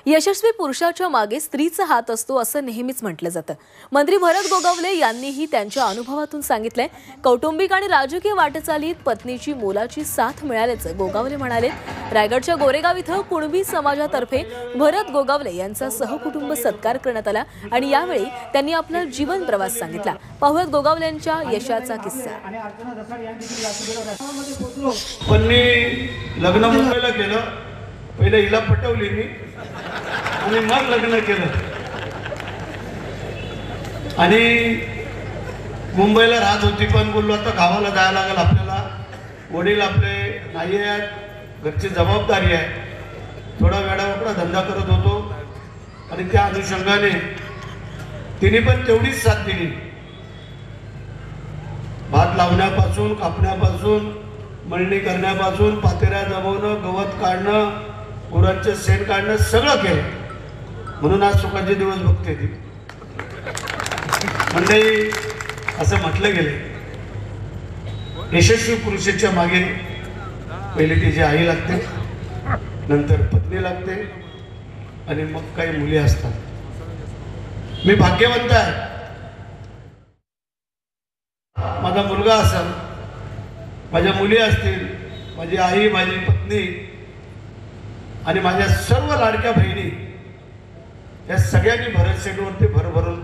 यशस्वी पुरुषाच्या मागे स्त्रीचा हात असतो असं नेहमीच म्हटलं जातं। मंत्री भरत गोगावले यांनीही त्यांच्या अनुभवातून सांगितलंय। कौटुंबिक आणि राजकीय वाटचालीत पत्नीची मोलाची साथ मिळाल्याचं गोगावले म्हणाले। रायगडच्या गोरेगाव इथं कुणबी समाजातर्फे भरत गोगावले यांचा सहकुटुंब सत्कार करण्यात आला आणि यावेळी त्यांनी आपला जीवन प्रवास सांगितला। पाहुयात गोगावलेंच्या यशाचा किस्सा। पण मी लग्न मुंबईला केलं, पहिले हिला पटवली मी आणि मग लग्न केलं आणि मुंबईला राहत होती। पण बोललो आता गावाला जायला लागेल आपल्याला, वडील आपले नाही आहेत, घरची जबाबदारी आहे। थोडा वेळावकडा धंदा करत होतो आणि त्या अनुषंगाने तिने पण तेवढीच साथ दिली। भात लावण्यापासून, कापण्यापासून, मळणी करण्यापासून, पातेऱ्या जमवणं, गवत काढणं, गुरांचे शेण काढणं सगळं केलं। म्हणून आज सुखाचे दिवस बघते ती मंडळी। असं म्हटलं गेलं, यशस्वी पुरुषाच्या मागे पहिले तिची आई लागते, नंतर पत्नी लागते आणि मग काही मुली असतात। मी भाग्यवंत आहे, माझा मुलगा असेल, माझ्या मुली असतील, माझी आई, माझी पत्नी आणि माझ्या सर्व लाडक्या बहिणी, या सगळ्यांनी भरत शेठवरती भरभरून